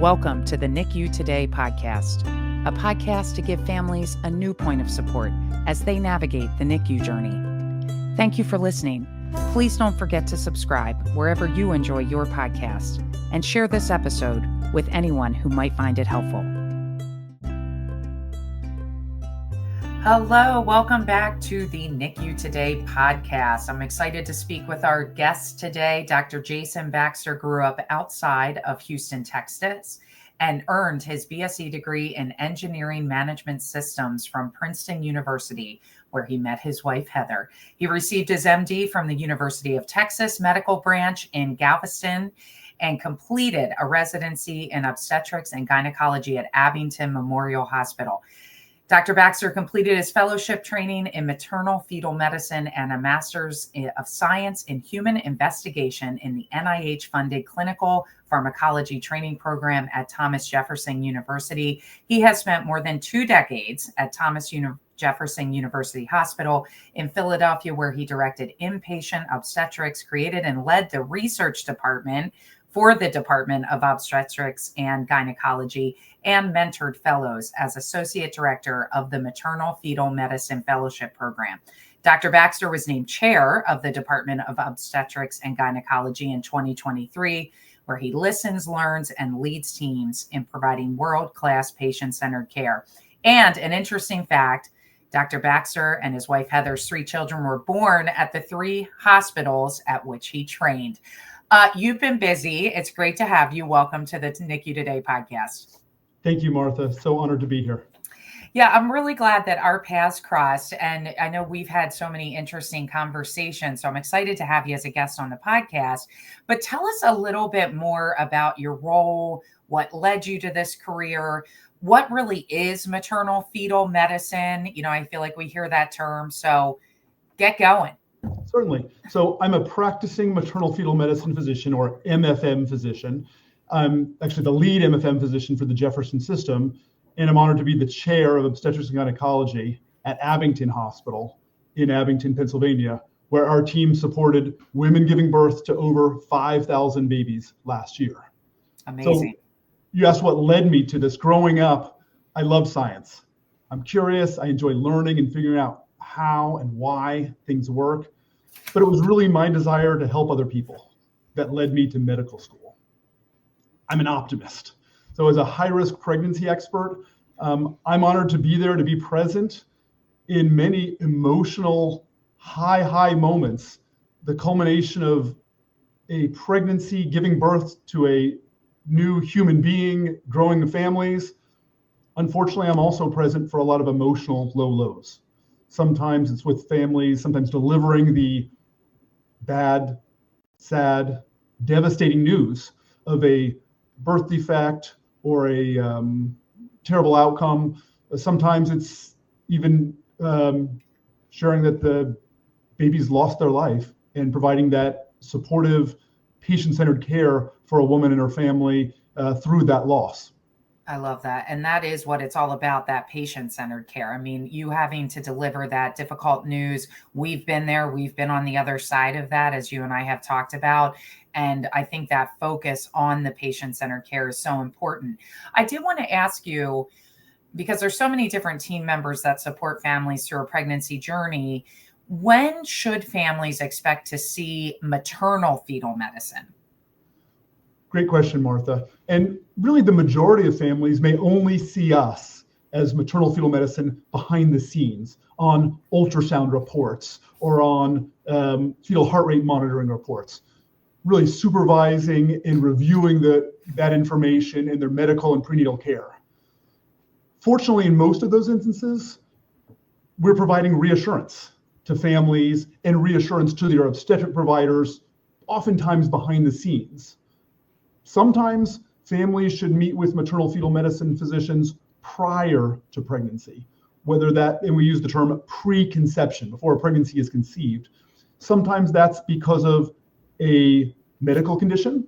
Welcome to the NICUToday Podcast, a podcast to give families a new point of support as they navigate the NICU journey. Thank you for listening. Please don't forget to subscribe wherever you enjoy your podcast and share this episode with anyone who might find it helpful. Hello, welcome back to the NICUToday Podcast. I'm excited to speak with our guest today. Dr. Jason Baxter grew up outside of Houston, Texas, and earned his BSc degree in Engineering Management Systems from Princeton University, where he met his wife, Heather. He received his MD from the University of Texas Medical Branch in Galveston and completed a residency in Obstetrics and Gynecology at Abington Memorial Hospital. Dr. Baxter completed his fellowship training in Maternal-Fetal Medicine and a Master's of Science in Human Investigation in the NIH-funded Clinical Pharmacology Training Program at Thomas Jefferson University. He has spent more than 2 decades at Thomas Jefferson University Hospital in Philadelphia, where he directed inpatient obstetrics, created and led the research department for the Department of Obstetrics and Gynecology, and mentored fellows as Associate Director of the Maternal-Fetal Medicine Fellowship Program. Dr. Baxter was named Chair of the Department of Obstetrics and Gynecology in 2023, where he listens, learns, and leads teams in providing world-class patient-centered care. And an interesting fact, Dr. Baxter and his wife Heather's 3 children were born at the 3 hospitals at which he trained. You've been busy. It's great to have you. Welcome to the NICUToday Podcast. Thank you, Martha. So honored to be here. Yeah, I'm really glad that our paths crossed. And I know we've had so many interesting conversations. So I'm excited to have you as a guest on the podcast. But tell us a little bit more about your role, what led you to this career, what really is maternal-fetal medicine? You know, I feel like we hear that term. So get going. Certainly. So I'm a practicing maternal-fetal medicine physician, or MFM physician. I'm actually the lead MFM physician for the Jefferson system, and I'm honored to be the chair of Obstetrics and Gynecology at Abington Hospital in Abington, Pennsylvania, where our team supported women giving birth to over 5,000 babies last year. Amazing. So you asked what led me to this. Growing up, I love science. I'm curious. I enjoy learning and figuring out how and why things work. But it was really my desire to help other people that led me to medical school. I'm an optimist. So as a high-risk pregnancy expert, I'm honored to be there, to be present in many emotional high moments, the culmination of a pregnancy, giving birth to a new human being, growing families. Unfortunately, I'm also present for a lot of emotional low lows. Sometimes it's with families, sometimes delivering the bad, sad, devastating news of a birth defect or a terrible outcome. Sometimes it's even sharing that the baby's lost their life and providing that supportive, patient-centered care for a woman and her family through that loss. I love that. And that is what it's all about, that patient-centered care. I mean, you having to deliver that difficult news. We've been there. We've been on the other side of that, as you and I have talked about. And I think that focus on the patient-centered care is so important. I did want to ask you, because there's so many different team members that support families through a pregnancy journey, when should families expect to see maternal-fetal medicine? Great question, Martha. And really the majority of families may only see us as maternal-fetal medicine behind the scenes on ultrasound reports or on fetal heart rate monitoring reports, really supervising and reviewing that information in their medical and prenatal care. Fortunately, in most of those instances, we're providing reassurance to families and reassurance to their obstetric providers, oftentimes behind the scenes. Sometimes families should meet with maternal-fetal medicine physicians prior to pregnancy, and we use the term preconception, before a pregnancy is conceived. Sometimes that's because of a medical condition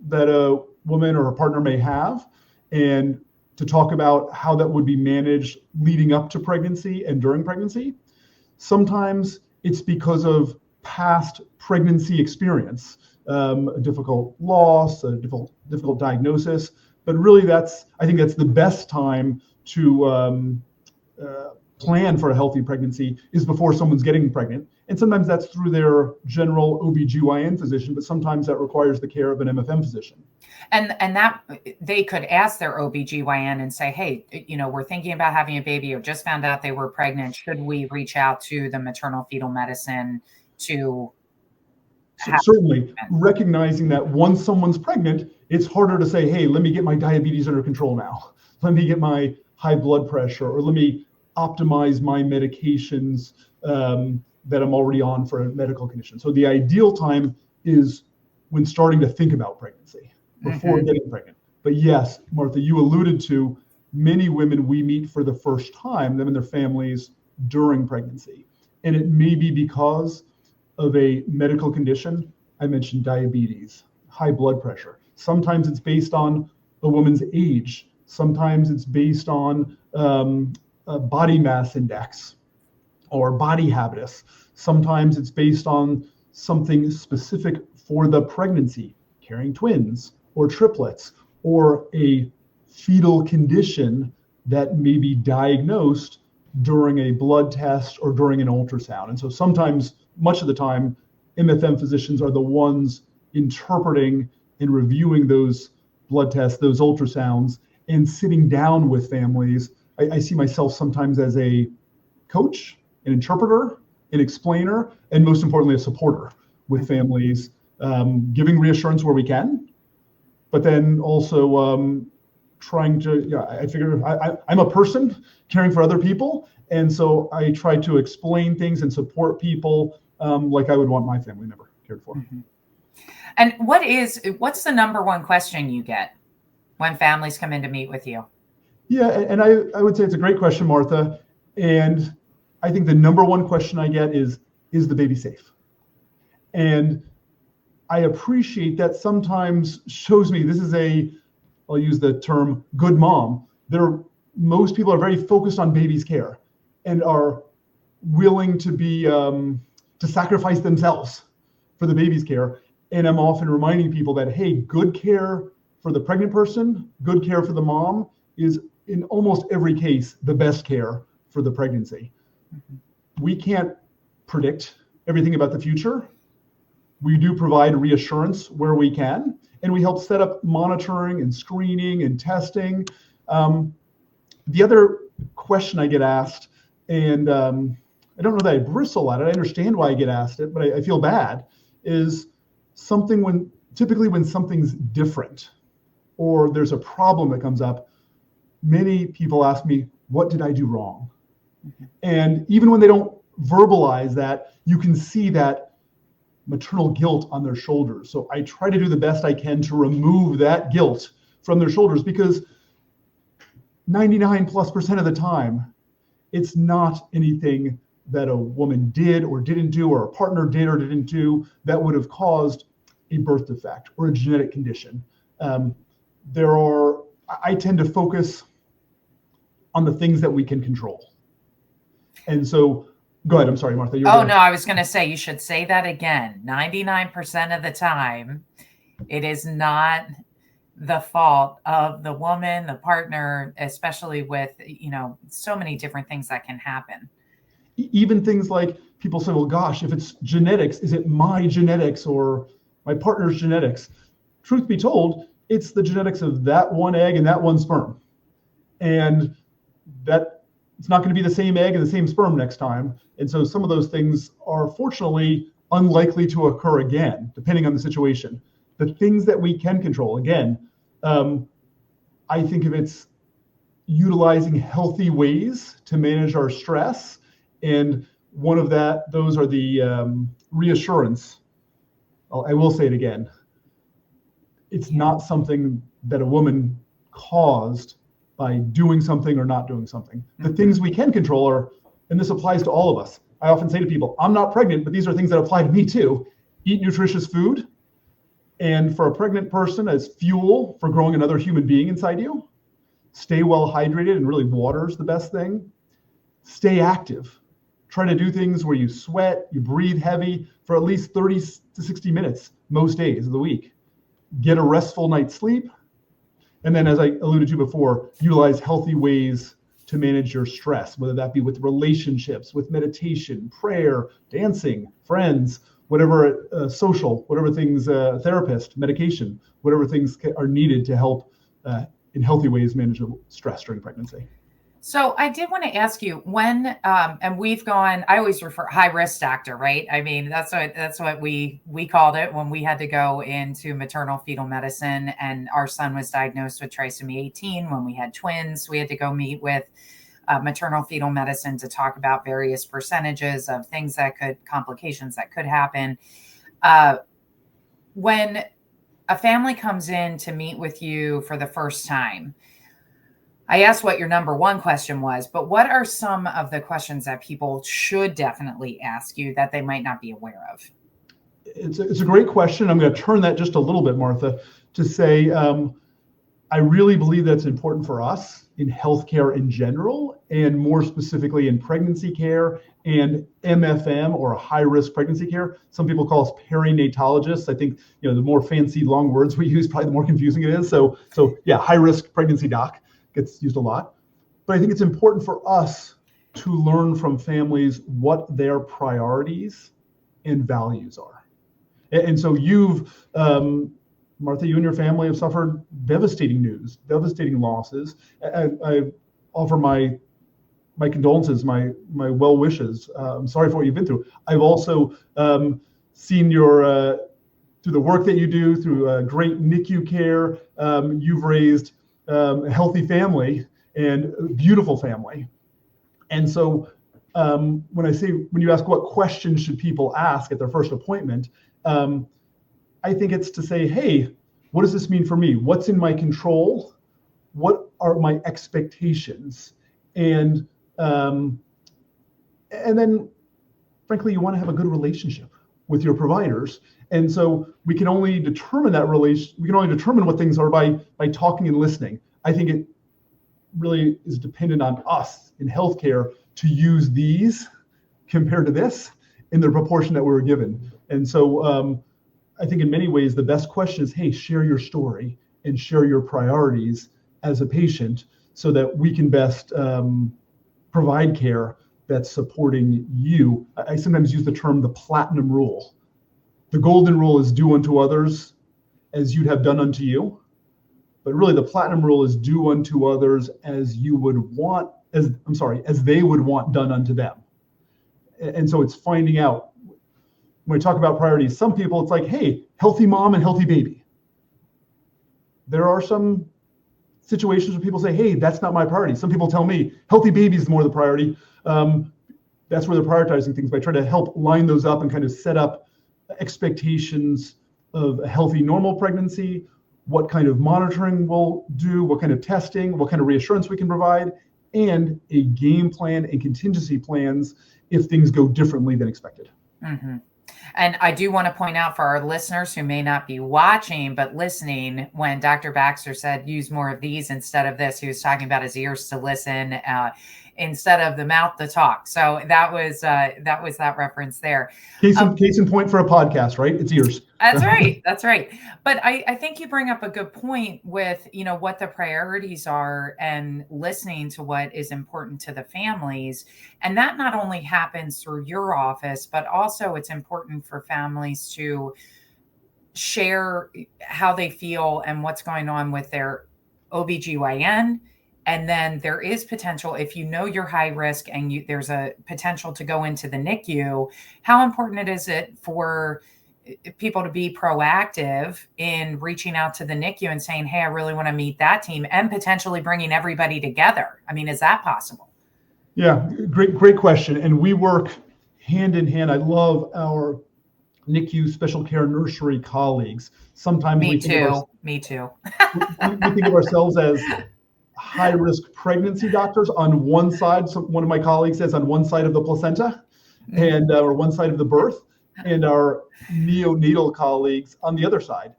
that a woman or her partner may have, and to talk about how that would be managed leading up to pregnancy and during pregnancy. Sometimes it's because of past pregnancy experience, a difficult loss, a difficult diagnosis. But really, I think that's the best time to plan for a healthy pregnancy is before someone's getting pregnant. And sometimes that's through their general OBGYN physician, but sometimes that requires the care of an MFM physician. And that they could ask their OBGYN and say, hey, we're thinking about having a baby or just found out they were pregnant. Should we reach out to the maternal-fetal medicine to certainly recognizing that once someone's pregnant, it's harder to say, hey, let me get my diabetes under control now. Let me get my high blood pressure, or let me optimize my medications that I'm already on for a medical condition. So the ideal time is when starting to think about pregnancy, before getting pregnant. But yes, Martha, you alluded to many women we meet for the first time, them and their families, during pregnancy. And it may be because of a medical condition. I mentioned diabetes, high blood pressure. Sometimes it's based on a woman's age. Sometimes it's based on a body mass index or body habitus. Sometimes it's based on something specific for the pregnancy, carrying twins or triplets, or a fetal condition that may be diagnosed during a blood test or during an ultrasound. And so sometimes, much of the time, MFM physicians are the ones interpreting and reviewing those blood tests, those ultrasounds, and sitting down with families. I see myself sometimes as a coach, an interpreter, an explainer, and most importantly, a supporter with families, giving reassurance where we can, but then also trying to, I figure I'm a person caring for other people. And so I try to explain things and support people like I would want my family member cared for. And what's the number one question you get when families come in to meet with you? Yeah, and I would say it's a great question, Martha. And I think the number one question I get is the baby safe? And I appreciate that sometimes shows me this is I'll use the term good mom. Most people are very focused on baby's care and are willing to be to sacrifice themselves for the baby's care. And I'm often reminding people that, hey, good care for the pregnant person, good care for the mom is in almost every case the best care for the pregnancy. We can't predict everything about the future. We do provide reassurance where we can, and we help set up monitoring and screening and testing. The other question I get asked, and I don't know that I bristle at it, I understand why I get asked it, but I feel bad, is typically when something's different or there's a problem that comes up, many people ask me, what did I do wrong? And even when they don't verbalize that, you can see that maternal guilt on their shoulders. So I try to do the best I can to remove that guilt from their shoulders, because 99+% of the time, it's not anything that a woman did or didn't do, or a partner did or didn't do, that would have caused a birth defect or a genetic condition. I tend to focus on the things that we can control. And so, go ahead. I'm sorry, Martha. No, I was going to say, you should say that again. 99% of the time, it is not the fault of the woman, the partner, especially with, so many different things that can happen. Even things like people say, well, gosh, if it's genetics, is it my genetics or my partner's genetics? Truth be told, it's the genetics of that one egg and that one sperm. And that it's not going to be the same egg and the same sperm next time. And so some of those things are fortunately unlikely to occur again, depending on the situation. The things that we can control, again, I think if it's utilizing healthy ways to manage our stress, and one of those are the reassurance. I will say it again. It's not something that a woman caused by doing something or not doing something. The things we can control are, and this applies to all of us. I often say to people, I'm not pregnant, but these are things that apply to me too. Eat nutritious food. And for a pregnant person, as fuel for growing another human being inside you. Stay well hydrated, and really water is the best thing. Stay active. Try to do things where you sweat, you breathe heavy for at least 30 to 60 minutes most days of the week. Get a restful night's sleep. And then, as I alluded to before, utilize healthy ways to manage your stress, whether that be with relationships, with meditation, prayer, dancing, friends, whatever social, whatever things, therapist, medication, whatever things are needed to help in healthy ways manage stress during pregnancy. So I did want to ask you when, and we've gone, I always refer high risk doctor, right? I mean, that's what we called it when we had to go into maternal-fetal medicine, and our son was diagnosed with trisomy 18 when we had twins. We had to go meet with maternal-fetal medicine to talk about various percentages of things complications that could happen. When a family comes in to meet with you for the first time, I asked what your number one question was, but what are some of the questions that people should definitely ask you that they might not be aware of? It's a great question. I'm going to turn that just a little bit, Martha, to say I really believe that's important for us in healthcare in general, and more specifically in pregnancy care and MFM, or high-risk pregnancy care. Some people call us perinatologists. I think the more fancy long words we use, probably the more confusing it is. So yeah, high-risk pregnancy doc gets used a lot. But I think it's important for us to learn from families what their priorities and values are. And so you've, Martha, you and your family have suffered devastating news, devastating losses. I offer my condolences, my well wishes. I'm sorry for what you've been through. I've also seen your, through the work that you do, through great NICU care, you've raised a healthy family and a beautiful family. And so when you ask what questions should people ask at their first appointment, I think it's to say, hey, what does this mean for me? What's in my control? What are my expectations? And then, frankly, you want to have a good relationship with your providers. And so we can only determine what things are by talking and listening. I think it really is dependent on us in healthcare to use these compared to this in the proportion that we were given. And so I think in many ways, the best question is, hey, share your story and share your priorities as a patient so that we can best provide care that's supporting you. I sometimes use the term the platinum rule. The golden rule is do unto others as you'd have done unto you. But really the platinum rule is do unto others as they would want done unto them. And so it's finding out. When we talk about priorities, some people it's like, hey, healthy mom and healthy baby. There are some situations where people say, hey, that's not my priority. Some people tell me healthy baby is more the priority. That's where they're prioritizing things by trying to help line those up and kind of set up expectations of a healthy normal pregnancy, what kind of monitoring we'll do, what kind of testing, what kind of reassurance we can provide, and a game plan and contingency plans if things go differently than expected. Mm-hmm. And I do want to point out for our listeners who may not be watching, but listening, when Dr. Baxter said use more of these instead of this, he was talking about his ears to listen instead of the mouth to talk. So that was that reference there. Case in point for a podcast, right? It's ears. That's right. That's right. But I think you bring up a good point with, what the priorities are and listening to what is important to the families. And that not only happens through your office, but also it's important for families to share how they feel and what's going on with their OBGYN. And then there is potential, if you're high risk and there's a potential to go into the NICU, how important is it for people to be proactive in reaching out to the NICU and saying, hey, I really want to meet that team, and potentially bringing everybody together? I mean, is that possible? Yeah, great question. And we work hand in hand. I love our NICU special care nursery colleagues. Sometimes Me we too. we think of ourselves as high-risk pregnancy doctors on one side. So one of my colleagues says on one side of the placenta and or one side of the birth, and our neonatal colleagues on the other side.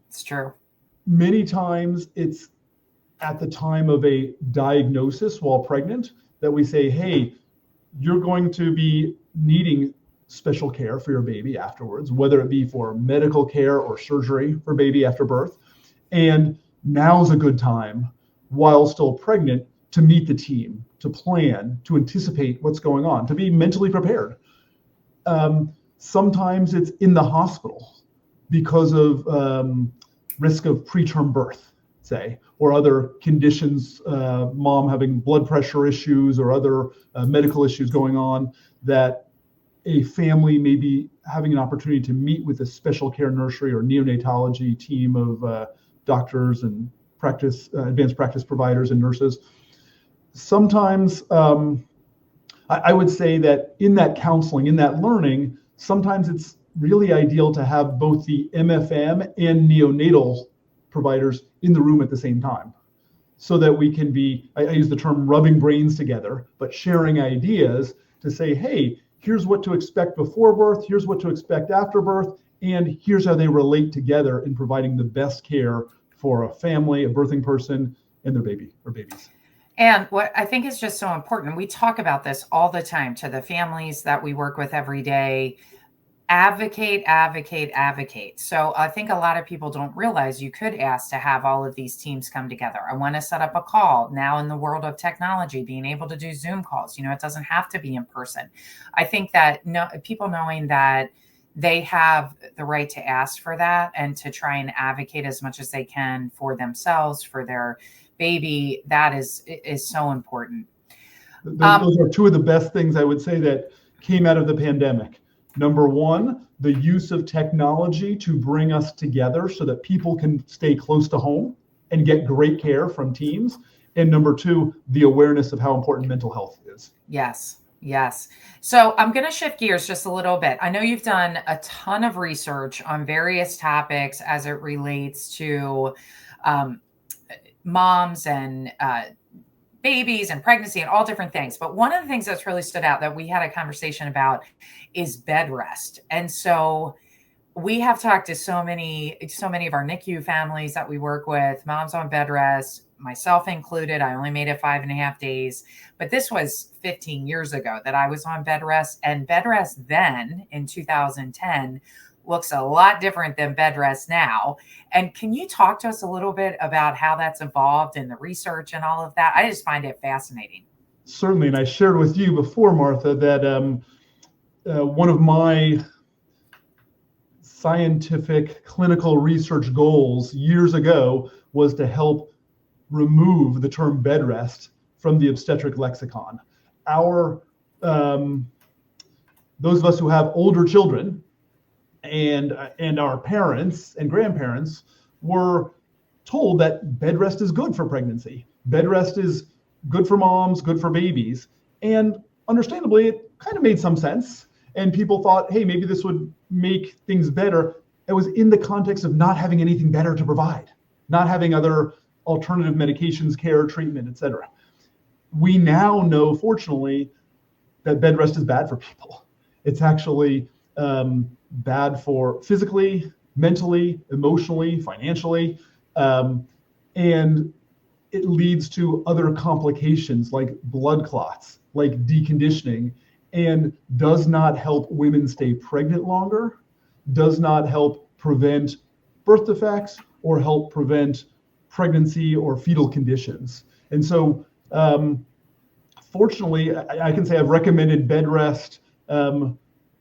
It's true. Many times it's at the time of a diagnosis while pregnant that we say, hey, you're going to be needing special care for your baby afterwards, whether it be for medical care or surgery for baby after birth. And now's a good time while still pregnant to meet the team, to plan, to anticipate what's going on, to be mentally prepared. Sometimes it's in the hospital because of risk of preterm birth, say, or other conditions, mom having blood pressure issues or other medical issues going on, that a family may be having an opportunity to meet with a special care nursery or neonatology team of doctors and advanced practice providers and nurses. Sometimes I would say that in that counseling, in that learning, sometimes it's really ideal to have both the MFM and neonatal providers in the room at the same time, so that we can be, I use the term rubbing brains together, but sharing ideas to say, hey, here's what to expect before birth, here's what to expect after birth, and here's how they relate together in providing the best care for a family, a birthing person, and their baby or babies. And what I think is just so important, we talk about this all the time to the families that we work with every day. Advocate, advocate, advocate. So I think a lot of people don't realize you could ask to have all of these teams come together. I want to set up a call. Now in the world of technology, being able to do Zoom calls, it doesn't have to be in person. I think that people knowing that they have the right to ask for that and to try and advocate as much as they can for themselves, for their baby, that is so important. Those are two of the best things I would say that came out of the pandemic. Number one, the use of technology to bring us together so that people can stay close to home and get great care from teams. And number two, the awareness of how important mental health is. Yes. So I'm going to shift gears just a little bit. I know you've done a ton of research on various topics as it relates to moms and babies and pregnancy and all different things. But one of the things that's really stood out that we had a conversation about is bed rest. And so we have talked to so many of our NICU families that we work with, moms on bed rest, myself included. I only made it 5.5 days, but this was 15 years ago that I was on bed rest, and bed rest then in 2010 looks a lot different than bed rest now. And can you talk to us a little bit about how that's evolved in the research and all of that? I just find it fascinating. Certainly. And I shared with you before, Martha, that one of my scientific clinical research goals years ago was to help remove the term bed rest from the obstetric lexicon. Those of us who have older children and our parents and grandparents were told that bed rest is good for pregnancy. Bed rest is good for moms, good for babies. And understandably, it kind of made some sense. And people thought, hey, maybe this would make things better. It was in the context of not having anything better to provide, not having other alternative medications, care, treatment, etc. We now know, fortunately, that bed rest is bad for people. It's actually bad for physically, mentally, emotionally, financially, and it leads to other complications like blood clots, like deconditioning, and does not help women stay pregnant longer, does not help prevent birth defects or help prevent pregnancy or fetal conditions. And so, fortunately, I can say I've recommended bed rest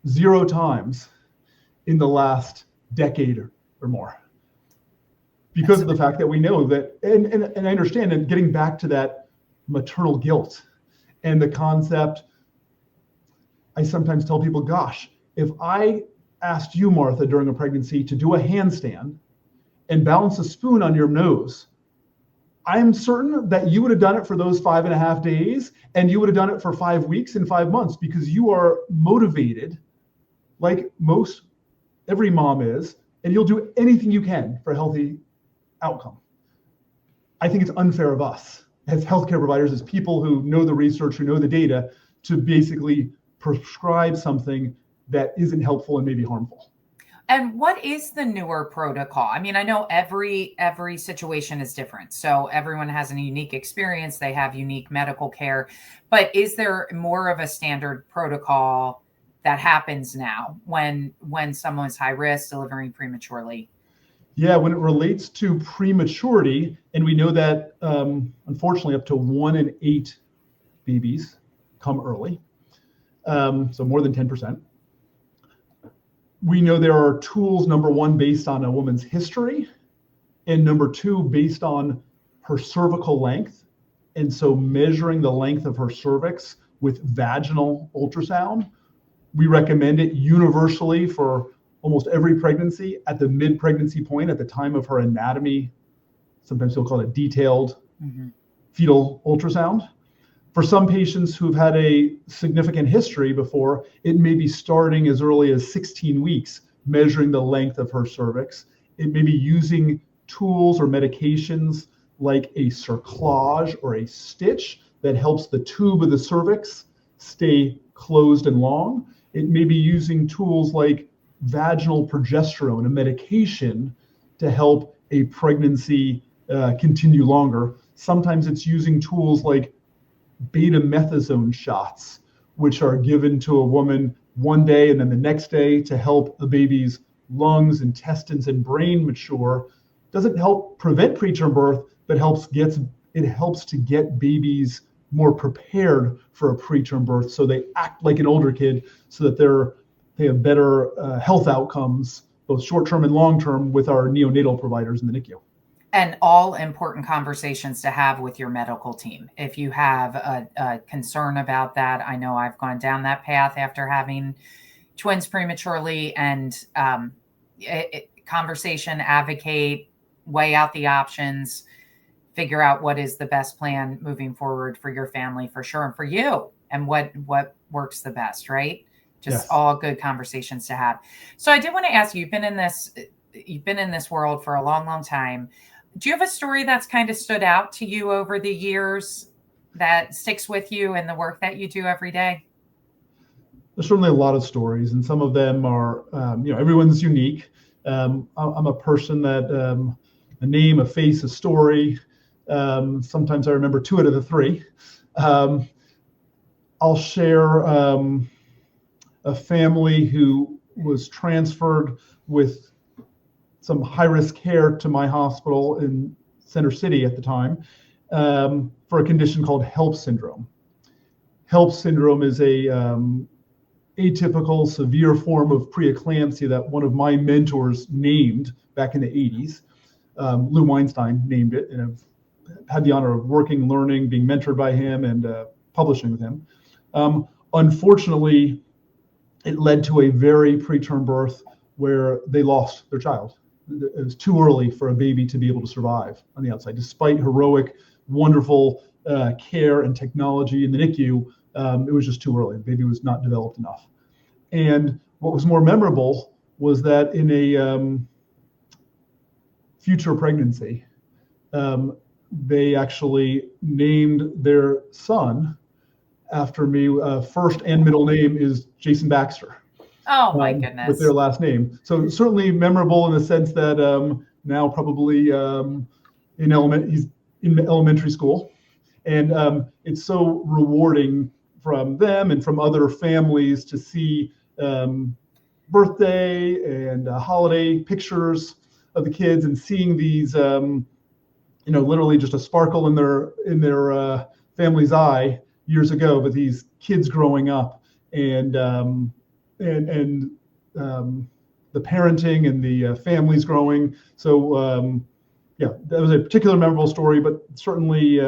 0 times in the last decade or more, because of the fact that we know that, and I understand, and getting back to that maternal guilt and the concept, I sometimes tell people, gosh, if I asked you, Martha, during a pregnancy to do a handstand and balance a spoon on your nose, I'm certain that you would have done it for those 5.5 days, and you would have done it for 5 weeks and 5 months, because you are motivated like every mom is, and you'll do anything you can for a healthy outcome. I think it's unfair of us as healthcare providers, as people who know the research, who know the data, to basically prescribe something that isn't helpful and maybe harmful. And what is the newer protocol? I mean, I know every situation is different. So everyone has a unique experience. They have unique medical care. But is there more of a standard protocol that happens now when someone's high risk, delivering prematurely? Yeah, when it relates to prematurity, and we know that unfortunately up to 1 in 8 babies come early, so more than 10%. We know there are tools, number one, based on a woman's history, and number two, based on her cervical length. And so measuring the length of her cervix with vaginal ultrasound, we recommend it universally for almost every pregnancy at the mid-pregnancy point, at the time of her anatomy. Sometimes we'll call it detailed fetal ultrasound. For some patients who've had a significant history before, it may be starting as early as 16 weeks, measuring the length of her cervix. It may be using tools or medications like a cerclage or a stitch that helps the tube of the cervix stay closed and long. It may be using tools like vaginal progesterone, a medication to help a pregnancy continue longer. Sometimes it's using tools like betamethasone shots, which are given to a woman one day and then the next day to help the baby's lungs, intestines, and brain mature. Doesn't help prevent preterm birth, but it helps to get babies more prepared for a preterm birth, so they act like an older kid, so that they have better health outcomes, both short-term and long-term, with our neonatal providers in the NICU. And all important conversations to have with your medical team. If you have a concern about that, I know I've gone down that path after having twins prematurely, and conversation, advocate, weigh out the options, figure out what is the best plan moving forward for your family, for sure, and for you, and what works the best, right? Just all good conversations to have. So I did want to ask you, you've been in this world for a long, long time. Do you have a story that's kind of stood out to you over the years that sticks with you in the work that you do every day? There's certainly a lot of stories, and some of them are, everyone's unique. I'm a person that a name, a face, a story. Sometimes I remember 2 out of the 3. I'll share a family who was transferred with some high-risk care to my hospital in Center City at the time for a condition called HELLP syndrome. HELLP syndrome is a atypical, severe form of preeclampsia that one of my mentors named back in the 80s. Lou Weinstein named it, and I've had the honor of working, learning, being mentored by him, and publishing with him. Unfortunately, it led to a very preterm birth where they lost their child. It was too early for a baby to be able to survive on the outside. Despite heroic, wonderful care and technology in the NICU, it was just too early. The baby was not developed enough. And what was more memorable was that in a future pregnancy, they actually named their son after me. First and middle name is Jason Baxter. Oh my goodness! With their last name. So certainly memorable in the sense that now probably he's in elementary school, and it's so rewarding from them and from other families to see birthday and holiday pictures of the kids, and seeing these literally just a sparkle in their family's eye years ago, but these kids growing up, and the parenting and the families growing. So that was a particular memorable story, but certainly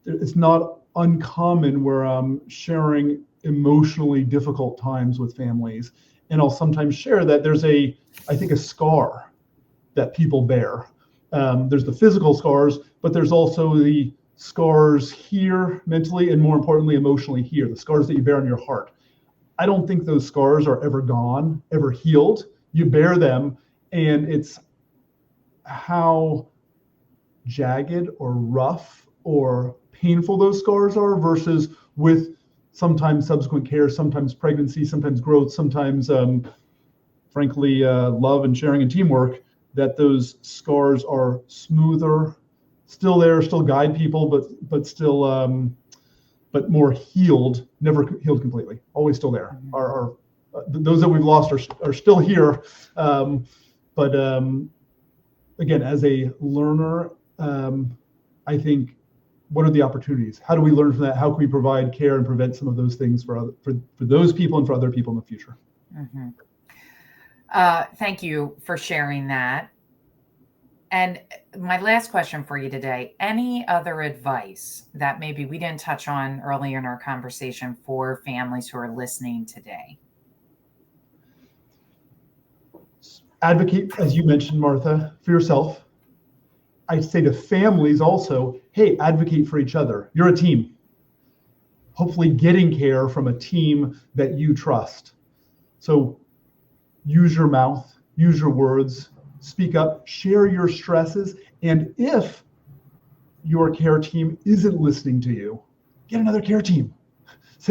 it's not uncommon where I'm sharing emotionally difficult times with families. And I'll sometimes share that there's I think a scar that people bear. There's the physical scars, but there's also the scars here mentally, and more importantly, emotionally here, the scars that you bear on your heart. I don't think those scars are ever gone, ever healed. You bear them, and it's how jagged or rough or painful those scars are versus with sometimes subsequent care, sometimes pregnancy, sometimes growth, sometimes, frankly, love and sharing and teamwork, that those scars are smoother, still there, still guide people, but still, but more healed, never healed completely, always still there. Those that we've lost are still here, but But again, as a learner, I think, what are the opportunities? How do we learn from that? How can we provide care and prevent some of those things for those people and for other people in the future? Mm-hmm. Thank you for sharing that. And my last question for you today, any other advice that maybe we didn't touch on earlier in our conversation for families who are listening today? Advocate, as you mentioned, Martha, for yourself. I say to families also, hey, advocate for each other. You're a team. Hopefully getting care from a team that you trust. So use your mouth, use your words, speak up, share your stresses. And if your care team isn't listening to you, get another care team.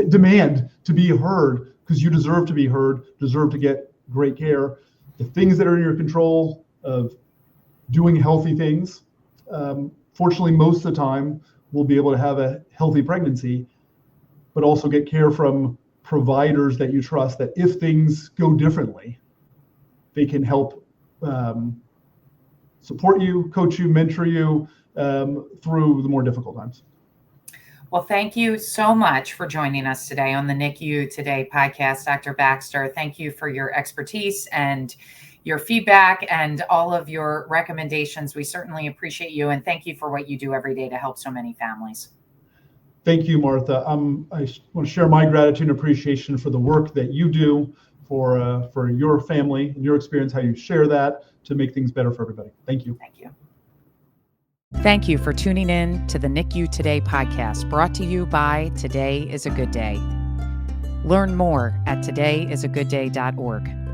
Demand to be heard, because you deserve to be heard, deserve to get great care. The things that are in your control of doing healthy things, fortunately, most of the time, we'll be able to have a healthy pregnancy, but also get care from providers that you trust, that if things go differently, they can help support you, coach you, mentor you through the more difficult times. Well, thank you so much for joining us today on the NICU Today podcast, Dr. Baxter. Thank you for your expertise and your feedback and all of your recommendations. We certainly appreciate you, and thank you for what you do every day to help so many families. Thank you, Martha. I want to share my gratitude and appreciation for the work that you do for your family and your experience, how you share that to make things better for everybody. Thank you. Thank you. Thank you for tuning in to the NICU Today podcast, brought to you by Today is a Good Day. Learn more at todayisagoodday.org.